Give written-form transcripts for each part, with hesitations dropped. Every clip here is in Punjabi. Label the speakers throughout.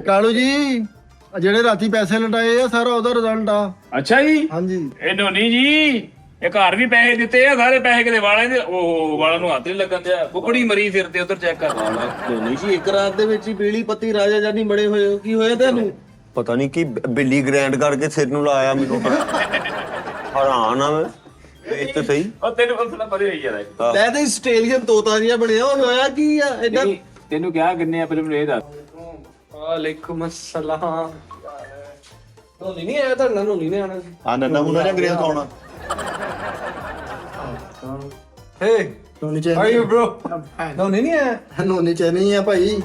Speaker 1: ਕਾਲੂ ਜੀ ਜਿਹੜੇ ਰਾਤੀ ਪੈਸੇ ਲਟਾਏ ਆ ਸਾਰਾ ਉਹਦਾ ਰਿਜ਼ਲਟ ਆ।
Speaker 2: ਅੱਛਾ ਜੀ।
Speaker 1: ਹਾਂਜੀ
Speaker 2: ਇਹ ਧੋਨੀ ਜੀ ਇਹ ਘਰ ਵੀ ਪੈਸੇ ਦਿੱਤੇ ਆ, ਸਾਰੇ ਪੈਸੇ ਕਿਤੇ ਵਾਲਾਂ ਦੇ ਉਹ ਵਾਲਾਂ ਨੂੰ ਹੱਥ ਨਹੀਂ ਲੱਗਣ ਦਿਆ। ਕੁਕੜੀ ਮਰੀ ਫਿਰਦੇ ਉਧਰ ਚੈੱਕ ਕਰ।
Speaker 3: ਧੋਨੀ ਜੀ ਇੱਕ ਰਾਤ ਦੇ ਵਿੱਚ ਹੀ ਪੀਲੀ ਪੱਤੀ ਰਾਜਾ ਜਾਨੀ ਬੜੇ ਹੋਏ ਹੋ, ਕੀ ਹੋਇਆ ਤੁਹਾਨੂੰ? ਪਤਾ ਨਹੀਂ ਕੀ ਬਿੱਲੀ ਗ੍ਰੈਂਡ ਕਰਕੇ ਸਿਰ ਨੂੰ ਲਾਇਆ ਮੈਨੂੰ। ਹੈਰਾਨ ਆ ਮੈਂ ਇਹ ਤਾਂ ਸਹੀ।
Speaker 2: ਉਹ ਤੈਨੂੰ ਫਸਲਾ ਪਰੇ ਹੋਈ ਯਾਰ।
Speaker 3: ਮੈਂ ਤਾਂ ਆਸਟ੍ਰੇਲੀਅਨ ਤੋਤਾ ਜਿਹਾ ਬਣਿਆ ਹੋਇਆ ਕੀ ਆ ਏਦਾਂ।
Speaker 2: ਤੈਨੂੰ ਕਿਹਾ ਕਿੰਨੇ ਆ ਮੈਨੂੰ ਇਹ ਦੱਸ।
Speaker 4: ਵਾਲੇਕੁਮ ਅਸਲਾਮ। ਧੋਨੀ ਨਹੀਂ ਆਇਆ ਤਾਂ ਧੋਨੀ ਨੇ ਆਣਾ ਸੀ।
Speaker 5: ਆ ਨੰਨਾ ਮੁੰਡਾ ਜਾਂ ਅੰਗਰੇਜ਼ ਕੌਣ?
Speaker 4: Hey,
Speaker 1: Noni
Speaker 4: how are you, bro? Dhoni ਨਹੀਂ ਆਇਆ।
Speaker 1: ਨੋਨੀ ਚੈਨੀ ਆ ਭਾਈ।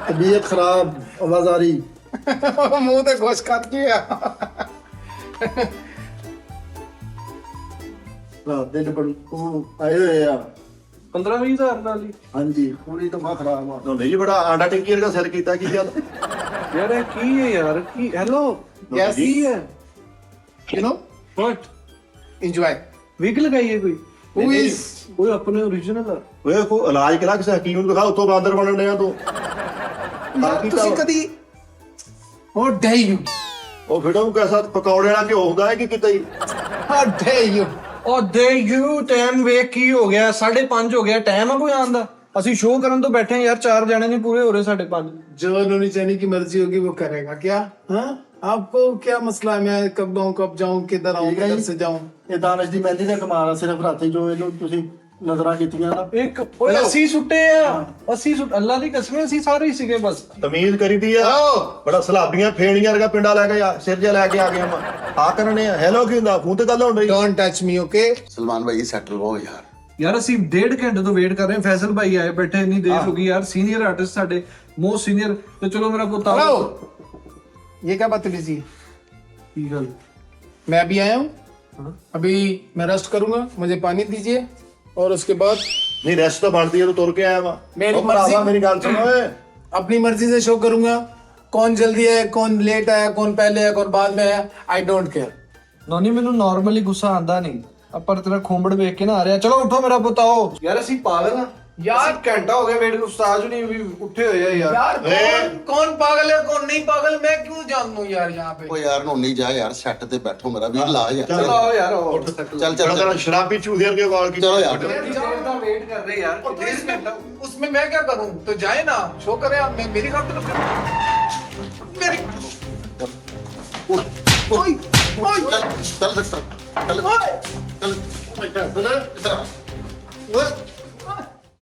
Speaker 1: ਤਬੀਅਤ ਖਰਾਬ, ਆਵਾਜ਼ ਆ ਰਹੀ।
Speaker 4: ਮੂੰਹ ਤੇ ਖੁਸ਼ ਕਰ ਗਿਆ।
Speaker 1: ਰਾਤ ਦੇ ਡਬਲ ਉਹ ਆਏ ਹੋਏ ਆ
Speaker 4: 15-20 ਹਜ਼ਾਰ ਨਾਲ ਹੀ।
Speaker 1: ਹਾਂਜੀ ਪੂਰੀ ਤਬਾਹ ਖਰਾਬ ਆ।
Speaker 5: ਧੋਨੀ ਜੀ ਬੜਾ ਆਂਡਾ ਟਿੱਕੀ ਵਰਗਾ ਸਿਰ ਕੀਤਾ, ਕੀ ਗੱਲ?
Speaker 4: ਯਾਰ ਇਹ ਕੀ ਹੈ ਯਾਰ? ਕੀ ਹੈਲੋ
Speaker 5: Yes.
Speaker 4: ਕੀ ਹੈ?
Speaker 6: You know,
Speaker 4: What?
Speaker 6: enjoy.
Speaker 4: Vig ਲਗਾਈ ਹੈ ਕੋਈ?
Speaker 6: Who is?
Speaker 4: ਉਹ ਆਪਣੇ origignal ਆ।
Speaker 5: ਓਏ ਕੋ ਇਲਾਜ ਕਰਾ ਕਿਸੇ ਹਕੀਮ ਨੂੰ ਦਿਖਾ, ਉੱਤੋਂ ਬਾਂਦਰ ਬਣਨ ਡਿਆ ਤੂੰ।
Speaker 6: ਤੁਸੀਂ ਕਦੀ How dare you?
Speaker 5: ਉਹ ਫਿਰ ਉਹ ਕੈਸਾ ਪਕੌੜੇ ਵਾਲਾ ਘਿਓ ਹੁੰਦਾ ਹੈ ਕਿ ਕਿਤੇ ਹੀ।
Speaker 6: How dare you?
Speaker 4: ਉਹ ਦੇ ਯੂ ਟਾਈਮ ਵੇਖ ਕੀ ਹੋ ਗਿਆ? 5:30 ਹੋ ਗਿਆ। ਟਾਈਮ ਆ ਕੋਈ ਆਉਣ ਦਾ? ਅਸੀਂ ਸ਼ੋਅ ਕਰਨ ਤੋਂ ਬੈਠੇ ਯਾਰ, 4 ਜਣੇ ਨਹੀਂ ਪੂਰੇ ਹੋ ਰਹੇ 5:30।
Speaker 6: जो नोनी चैनी की मर्जी होगी वो करेगा क्या? हाँ, आपको क्या मसला है? मैं कब आऊँ, कब जाऊँ, किधर आऊँ,
Speaker 1: ठीक है
Speaker 6: किधर
Speaker 1: जी।
Speaker 6: से जाऊँ?
Speaker 1: ਇਹ ਦਾਨਸ਼ ਦੀ ਮਹਿੰਦੀ ਦਾ ਕਮਾਲ ਆ। ਸਿਰਫ ਰਾਤੀ ਜੋ ਇਹਨੂੰ ਤੁਸੀਂ ਨਜ਼ਰਾਂ ਕੀਤੀਆਂ ਨਾ।
Speaker 4: ਇੱਕ ਓਏ ਅਸੀਂ ਸੁੱਟੇ ਆ। ਅਸੀਂ ਅੱਲਾ ਦੀ ਕਸਮ ਅਸੀਂ ਸਾਰੇ ਹੀ ਸੀਗੇ ਬਸ।
Speaker 5: ਤਮੀਜ਼ ਕਰੀਦੀ ਆ। ਬੜਾ ਸਲਾਬੀਆਂ ਫੇਣੀਆਂ ਵਰਗਾ ਪਿੰਡਾ ਲੈ ਕੇ ਆ, ਸਿਰ ਜਿਹਾ ਲੈ ਕੇ ਆ ਗਿਆ ਮੈਂ। ਆ ਕਰਨੇ ਆ ਹੈਲੋ ਕੀ ਹੁੰਦਾ? ਫੋਨ ਤੇ ਗੱਲ ਹੋਣ ਰਹੀ।
Speaker 6: Don't touch me, okay?
Speaker 7: Salman Bhai settle ਹੋ ਯਾਰ।
Speaker 4: ਯਾਰ ਅਸੀਂ 1.5 ਘੰਟੇ ਤੋਂ ਵੇਟ ਕਰ ਰਹੇ ਹਾਂ। ਫੈਸਲ ਭਾਈ ਆਏ ਬੈਠੇ ਇੰਨੀ ਦੇਰ ਹੋ ਗਈ ਯਾਰ। ਸੀਨੀਅਰ ਆਰਟਿਸਟ ਸਾਡੇ, ਮੋਸਟ ਸੀਨੀਅਰ। ਤੇ ਚਲੋ ਮੇਰਾ ਪੁੱਤ
Speaker 6: हेलो, ये क्या बदतमीजी है?
Speaker 4: ਕੀ ਗੱਲ?
Speaker 6: मैं अभी आया हूँ, अभी मैं रेस्ट करूंगा, मुझे पानी दीजिए और उसके बाद
Speaker 5: ਨਹੀਂ ਰੈਸਟ ਤਾਂ ਬਣਦੀ ਆ, ਤੂੰ ਤੁਰ ਕੇ ਆਇਆ ਵਾ।
Speaker 6: ਮੇਰੀ
Speaker 5: ਉਹ ਭਰਾਵਾ
Speaker 6: ਮਰਜ਼ੀ।
Speaker 5: ਮੇਰੀ ਗੱਲ ਸੁਣ ਓਏ।
Speaker 6: अपनी मर्जी से शो करूंगा। कौन जल्दी आया, कौन लेट आया, कौन पहले आया, कौन बाद में आया, आई डोंट केयर।
Speaker 4: ਨੋਨੀ ਮੈਨੂੰ ਨਾਰਮਲੀ ਗੁੱਸਾ ਆਂਦਾ ਨਹੀਂ, ਪਰ ਤੇਰਾ ਖੋਂਬੜ ਵੇਖ ਕੇ ਨਾ ਆ ਰਿਹਾ। ਚਲੋ ਉੱਠੋ ਮੇਰਾ ਪੁੱਤ ਆਓ। ਯਾਰ ਅਸੀਂ ਪਾਗਲ ਆ ਯਾਰ। ਘੰਟਾ ਹੋ ਗਿਆ ਵੇਟ, ਉਸਤਾਦ ਨਹੀਂ ਵੀ ਉੱਠੇ ਹੋਏ ਆ ਯਾਰ।
Speaker 6: यार कौन पागल है, कौन नहीं पागल, मैं क्यों जान लूं यार यहाँ पे?
Speaker 7: ਓ ਯਾਰ ਨੋਨੀ ਜਾ ਯਾਰ, ਸੈੱਟ ਤੇ ਬੈਠੋ ਮੇਰਾ ਵੀਰ ਲਾ ਯਾਰ।
Speaker 4: ਚਲੋ ਆਓ ਯਾਰ ਆਓ।
Speaker 7: ਚੱਲ
Speaker 5: ਚਲੋ
Speaker 7: ਚੱਲ
Speaker 5: ਸ਼ਰਾਬੀ ਚੂਹੇ ਵਰਗੇ ਵਾਲ ਕੀ।
Speaker 7: ਚਲੋ ਯਾਰ।
Speaker 4: ਵੇਟ ਕਰ ਰਹੇ ਯਾਰ।
Speaker 6: और तो उसमें मैं क्या करूं? तो जाए ना, शो करे आप। मैं मेरी गलती तो मेरी ओए ओए
Speaker 7: ਚੱਲ ਚੱਲ ਚੱਲ ਚੱਲ
Speaker 6: ओए
Speaker 7: ਚੱਲ
Speaker 6: ओए